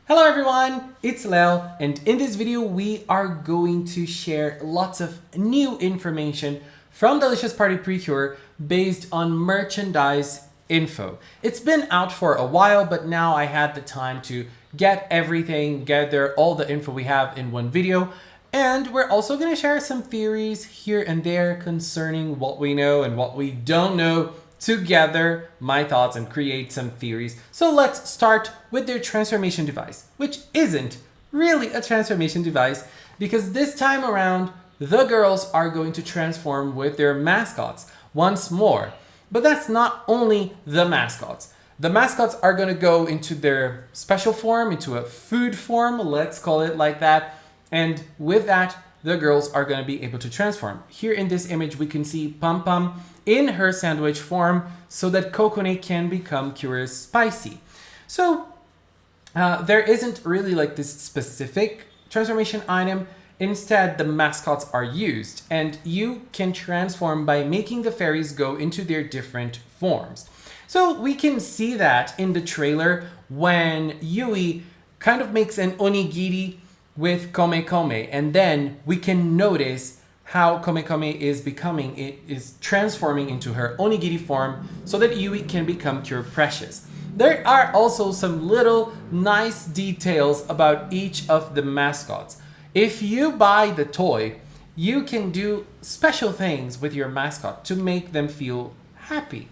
Hello everyone, it's Leo, and in this video we are going to share lots of new information from Delicious Party PreCure based on merchandise info. It's been out for a while, but now I had the time to get everything, gather all the info we have in one video, and we're also going to share some theories here and there concerning what we know and what we don't know to gather my thoughts and create some theories. So let's start with their transformation device, which isn't really a transformation device because this time around, the girls are going to transform with their mascots once more. But that's not only the mascots. The mascots are going to go into their special form, into a food form, let's call it like that. And with that, the girls are going to be able to transform. Here in this image, we can see Pum Pum in her sandwich form so that Kokone can become Curious Spicy. So there isn't really like this specific transformation item. Instead, the mascots are used, and you can transform by making the fairies go into their different forms. So we can see that in the trailer when Yui kind of makes an onigiri with Kome Kome, and then we can notice how Kome Kome is transforming into her onigiri form so that Yui can become Cure Precious. There are also some little nice details about each of the mascots. If you buy the toy, you can do special things with your mascot to make them feel happy.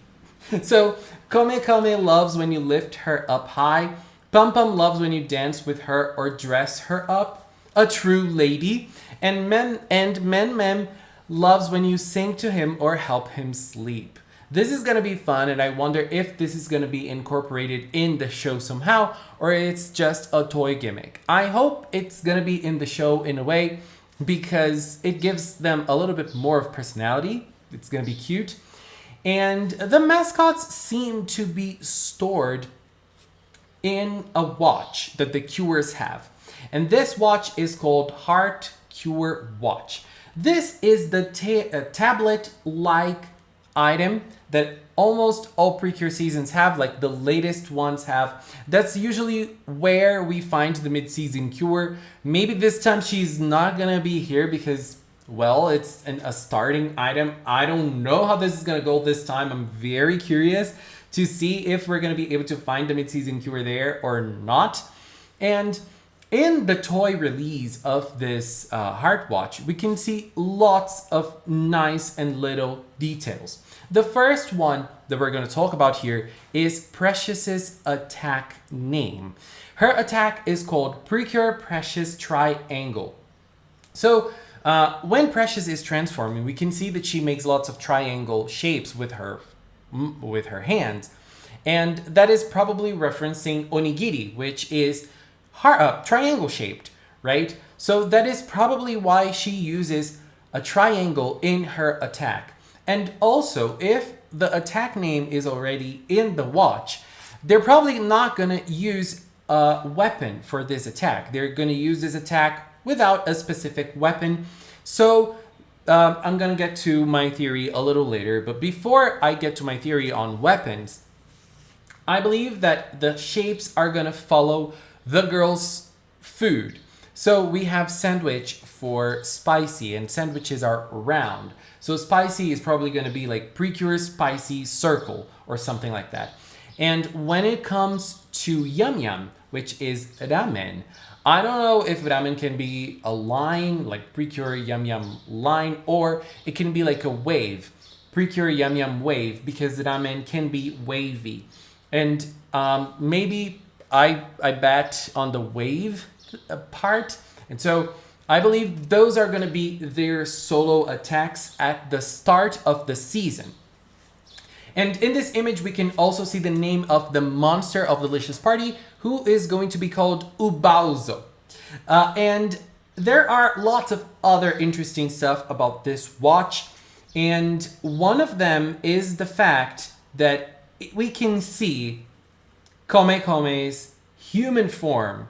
So Kome Kome loves when you lift her up high. Pum Pum loves when you dance with her or dress her up, a true lady. And Mem loves when you sing to him or help him sleep. This is going to be fun, and I wonder if this is going to be incorporated in the show somehow, or it's just a toy gimmick. I hope it's going to be in the show in a way, because it gives them a little bit more of personality. It's going to be cute. And the mascots seem to be stored in a watch that the Cures have. And this watch is called Heart Cure Watch. This is the tablet-like item that almost all PreCure seasons have, like the latest ones have. That's usually where we find the mid-season Cure. Maybe this time she's not gonna be here because, well, it's a starting item. I don't know how this is gonna go this time. I'm very curious to see if we're going to be able to find the mid-season Cure there or not. And in the toy release of this Heart Watch, we can see lots of nice and little details. The first one that we're going to talk about here is Precious's attack name. Her attack is called PreCure Precious Triangle. So when Precious is transforming, we can see that she makes lots of triangle shapes with her hands, and that is probably referencing onigiri, which is triangle shaped, right? So that is probably why she uses a triangle in her attack. And also, if the attack name is already in the watch, they're probably not gonna use a weapon for this attack. They're gonna use this attack without a specific weapon. So I'm going to get to my theory a little later, but before I get to my theory on weapons, I believe that the shapes are going to follow the girls' food. So we have sandwich for spicy, and sandwiches are round. So spicy is probably going to be like PreCure Spicy Circle or something like that. And when it comes to Yum Yum, which is ramen, I don't know if ramen can be a line, like PreCure Yum Yum line, or it can be like a wave, PreCure Yum Yum wave, because ramen can be wavy. And maybe I bet on the wave part. And so I believe those are going to be their solo attacks at the start of the season. And in this image, we can also see the name of the monster of Delicious Party, who is going to be called Ubauzo. And there are lots of other interesting stuff about this watch. And one of them is the fact that we can see Kome Kome's human form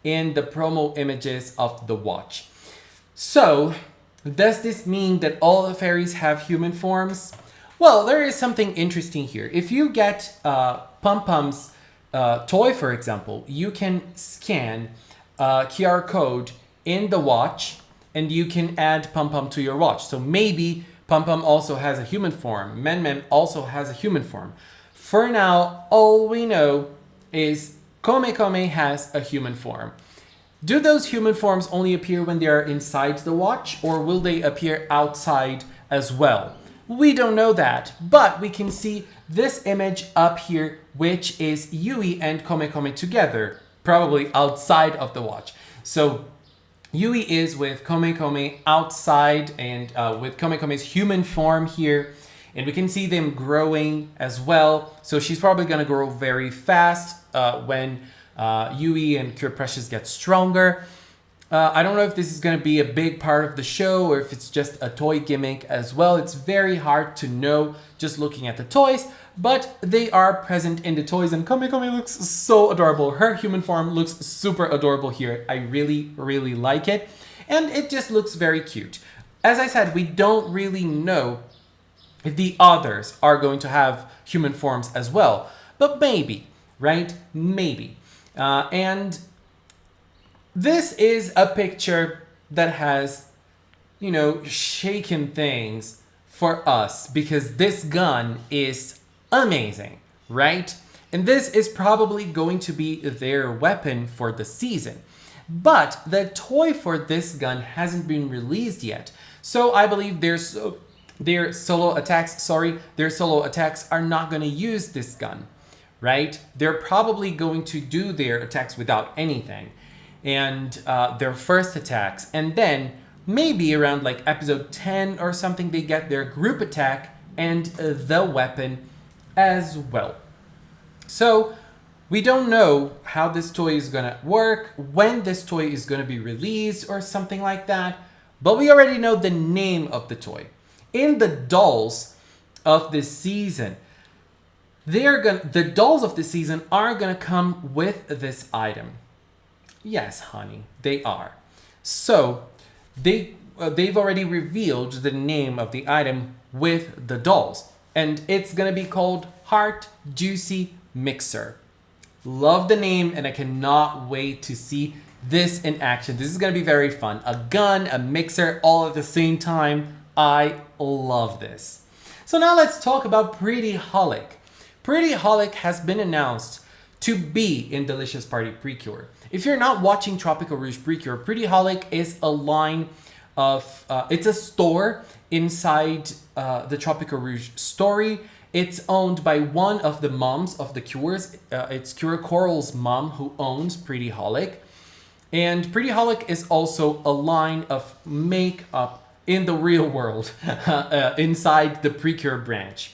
in the promo images of the watch. So, does this mean that all the fairies have human forms? Well, there is something interesting here. If you get Pum Pum's toy, for example, you can scan a QR code in the watch and you can add Pum Pum to your watch. So maybe Pum Pum also has a human form. Men Men also has a human form. For now, all we know is Come Come has a human form. Do those human forms only appear when they are inside the watch, or will they appear outside as well? We don't know that, but we can see this image up here, which is Yui and Come Come together, probably outside of the watch. So Yui is with Come Come outside and with Come Come's human form here. And we can see them growing as well. So she's probably going to grow very fast when Yui and Cure Precious get stronger. I don't know if this is going to be a big part of the show or if it's just a toy gimmick as well. It's very hard to know just looking at the toys, but they are present in the toys and Come Come looks so adorable. Her human form looks super adorable here. I really, really like it. And it just looks very cute. As I said, we don't really know if the others are going to have human forms as well. But maybe, right? Maybe. And this is a picture that has, you know, shaken things for us because this gun is amazing, right? And this is probably going to be their weapon for the season. But the toy for this gun hasn't been released yet. So I believe their solo attacks are not going to use this gun, right? They're probably going to do their attacks without anything. And their first attacks, and then maybe around like episode 10 or something, they get their group attack and the weapon as well. So we don't know how this toy is gonna work, when this toy is gonna be released or something like that, but we already know the name of the toy. In the dolls of this season, the dolls of the season are gonna come with this item. Yes, honey, they are. So they've already revealed the name of the item with the dolls, and it's gonna be called Heart Juicy Mixer. Love the name, and I cannot wait to see this in action. This is gonna be very fun. A gun, a mixer, all at the same time. I love this. So now let's talk about Pretty Holic. Pretty Holic has been announced to be in Delicious Party PreCure. If you're not watching Tropical-Rouge PreCure, Pretty Holic is a line of, it's a store inside the Tropical-Rouge story. It's owned by one of the moms of the Cures. It's Cure Coral's mom who owns Pretty Holic. And Pretty Holic is also a line of makeup in the real world inside the PreCure branch.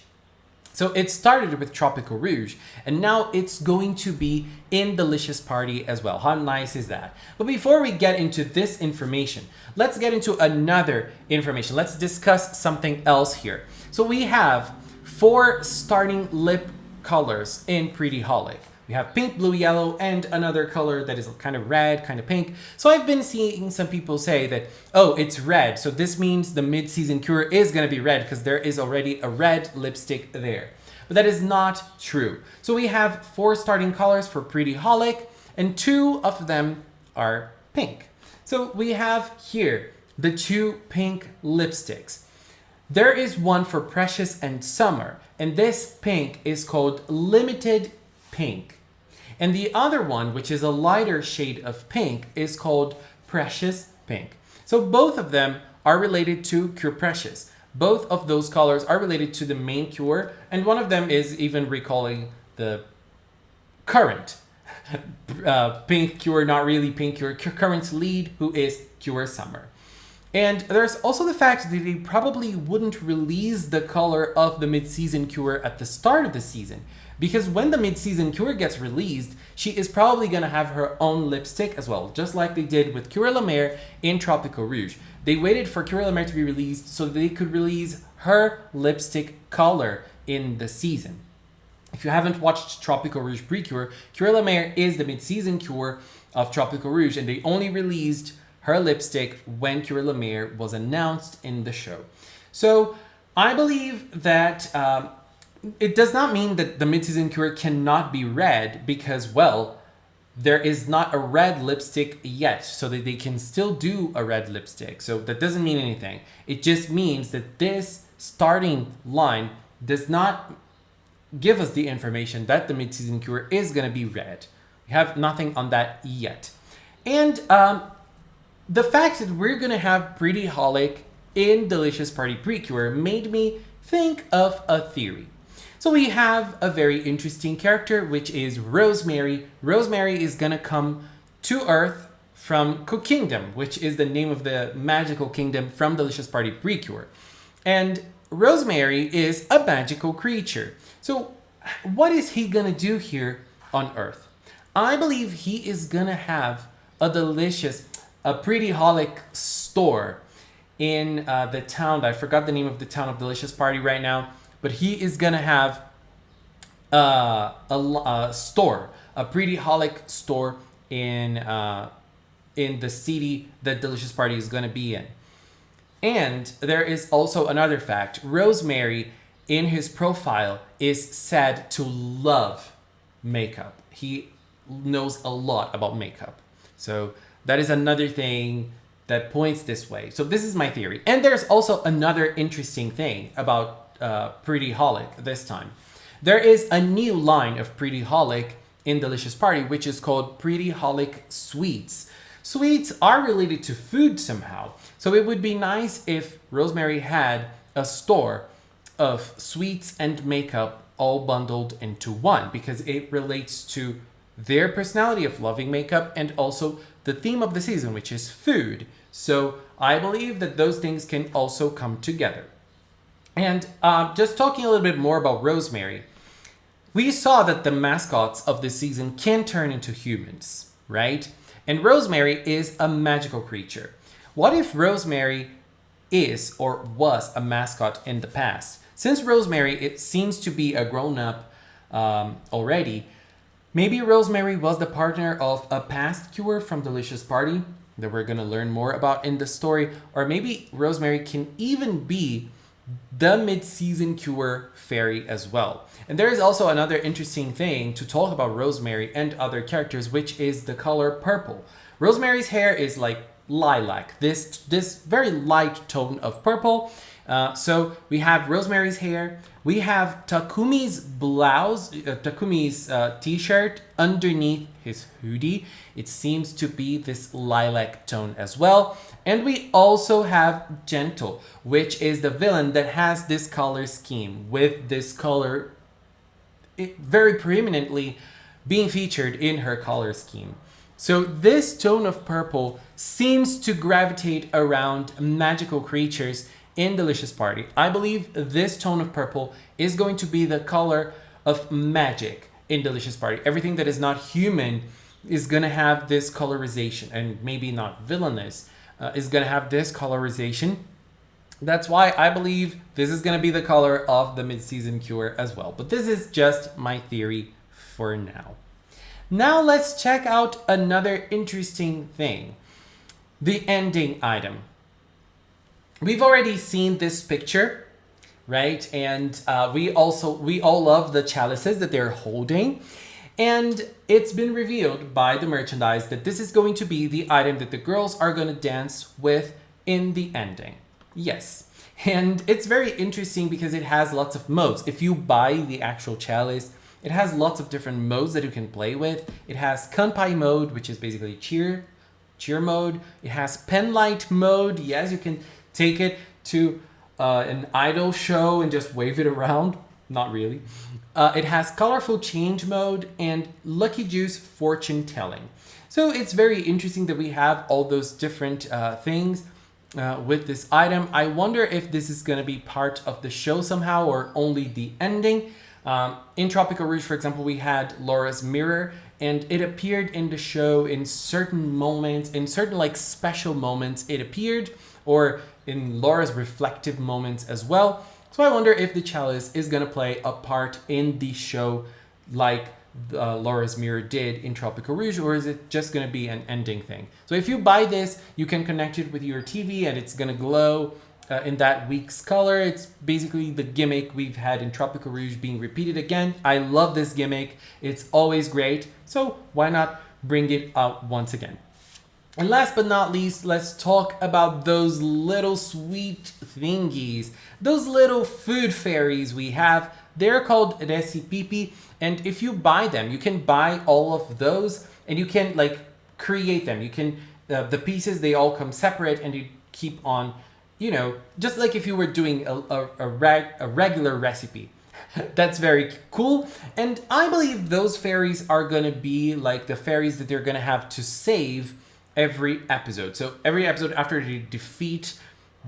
So it started with Tropical-Rouge, and now it's going to be in Delicious Party as well. How nice is that? But before we get into this information, let's get into another information. Let's discuss something else here. So we have 4 starting lip colors in Pretty Holic. We have pink, blue, yellow, and another color that is kind of red, kind of pink. So I've been seeing some people say that, oh, it's red. So this means the mid-season cure is going to be red because there is already a red lipstick there. But that is not true. So we have 4 starting colors for Pretty Holic, and 2 of them are pink. So we have here the 2 pink lipsticks. There is one for Precious and Summer, and this pink is called Limited Pink. And the other one, which is a lighter shade of pink, is called Precious Pink. So both of them are related to Cure Precious. Both of those colors are related to the main cure, and one of them is even recalling the current pink cure, not really pink cure, current lead, who is Cure Summer. And there's also the fact that they probably wouldn't release the color of the mid-season cure at the start of the season, because when the mid-season cure gets released, she is probably going to have her own lipstick as well, just like they did with Cure La Mer in Tropical-Rouge. They waited for Cure La Mer to be released so they could release her lipstick color in the season. If you haven't watched Tropical-Rouge PreCure, Cure La Mer is the mid-season cure of Tropical-Rouge, and they only released her lipstick when Cure La Mer was announced in the show. So I believe that it does not mean that the mid-season cure cannot be red because, well, there is not a red lipstick yet, so that they can still do a red lipstick. So that doesn't mean anything. It just means that this starting line does not give us the information that the mid-season cure is going to be red. We have nothing on that yet. And the fact that we're going to have Pretty Holic in Delicious Party PreCure made me think of a theory. So we have a very interesting character, which is Rosemary. Rosemary is going to come to Earth from Cook Kingdom, which is the name of the magical kingdom from Delicious Party PreCure. And Rosemary is a magical creature. So what is he going to do here on Earth? I believe he is going to have a Pretty Holic store in the town. I forgot the name of the town of Delicious Party right now. But he is going to have a store, a Pretty Holic store in the city that Delicious Party is going to be in. And there is also another fact. Rosemary, in his profile, is said to love makeup. He knows a lot about makeup. So that is another thing that points this way. So this is my theory. And there's also another interesting thing about Pretty Holic this time. There is a new line of Pretty Holic in Delicious Party, which is called Pretty Holic Sweets. Sweets are related to food somehow. So it would be nice if Rosemary had a store of sweets and makeup all bundled into one, because it relates to their personality of loving makeup and also the theme of the season, which is food. So I believe that those things can also come together. And just talking a little bit more about Rosemary, we saw that the mascots of this season can turn into humans, right? And Rosemary is a magical creature. What if Rosemary is or was a mascot in the past? Since Rosemary, it seems to be a grown-up already, maybe Rosemary was the partner of a past cure from Delicious Party that we're going to learn more about in the story. Or maybe Rosemary can even be the mid-season cure fairy as well. And there is also another interesting thing to talk about Rosemary and other characters, which is the color purple. Rosemary's hair is like lilac, this very light tone of purple. So we have Rosemary's hair. We have Takumi's blouse, Takumi's t-shirt underneath his hoodie. It seems to be this lilac tone as well. And we also have Gentle, which is the villain that has this color scheme with this color very preeminently being featured in her color scheme. So this tone of purple seems to gravitate around magical creatures in Delicious Party. I believe this tone of purple is going to be the color of magic in Delicious Party. Everything that is not human is going to have this colorization, and maybe not villainous is going to have this colorization. That's why I believe this is going to be the color of the mid-season cure as well. But this is just my theory for now. Now let's check out another interesting thing. The ending item. We've already seen this picture, right? And we all love the chalices that they're holding. And it's been revealed by the merchandise that this is going to be the item that the girls are going to dance with in the ending. Yes. And it's very interesting because it has lots of modes. If you buy the actual chalice, it has lots of different modes that you can play with. It has kanpai mode, which is basically cheer mode. It has pen light mode. Yes, you can take it to an idol show and just wave it around. Not really. It has colorful change mode and lucky juice fortune telling. So it's very interesting that we have all those different things with this item. I wonder if this is going to be part of the show somehow or only the ending. In Tropical-Rouge, for example, we had Laura's mirror, and it appeared in the show in certain moments, in certain like special moments it appeared, or in Laura's reflective moments as well. So I wonder if the chalice is going to play a part in the show like Laura's mirror did in Tropical-Rouge, or is it just going to be an ending thing? So if you buy this, you can connect it with your TV and it's going to glow in that week's color. It's basically the gimmick we've had in Tropical-Rouge being repeated again. I love this gimmick. It's always great. So why not bring it out once again? And last but not least, let's talk about those little sweet thingies, those little food fairies we have. They're called Recipepi, and if you buy them, you can buy all of those and you can like create them. You can, the pieces, they all come separate and you keep on, you know, just like if you were doing a regular recipe. That's very cool. And I believe those fairies are gonna be like the fairies that they're gonna have to save every episode. So every episode after they defeat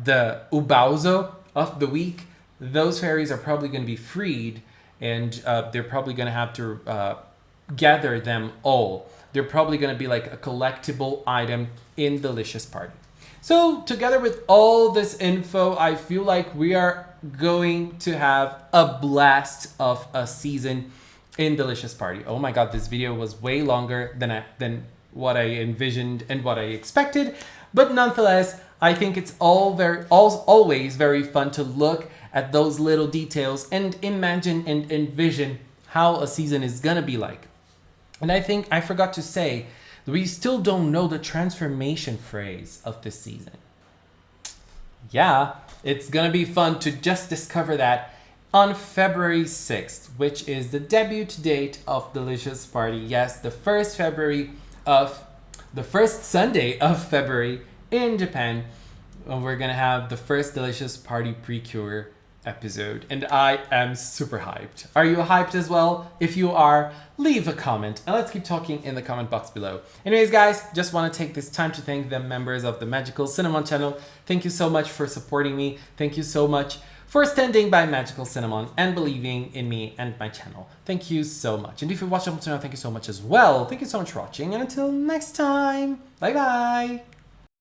the Ubauzo of the week, those fairies are probably going to be freed, and they're probably going to have to gather them all. They're probably going to be like a collectible item in Delicious Party. So together with all this info, I feel like we are going to have a blast of a season in Delicious Party. Oh my god, this video was way longer than what I envisioned and what I expected, but nonetheless, I think it's always very fun to look at those little details and imagine and envision how a season is gonna be like. And I think I forgot to say that we still don't know the transformation phrase of this season. Yeah, it's gonna be fun to just discover that on February 6th, which is the debut date of Delicious Party. Yes, the first Sunday of February in Japan. We're gonna have the first Delicious Party PreCure episode, and I am super hyped. Are you hyped as well? If you are, leave a comment and let's keep talking in the comment box below. Anyways guys, just want to take this time to thank the members of the Magical Cinnamon channel. Thank you so much for supporting me. Thank you so much for standing by Magical Cinnamon and believing in me and my channel. Thank you so much. And if you watched up to now, thank you so much as well. Thank you so much for watching, and until next time, bye bye.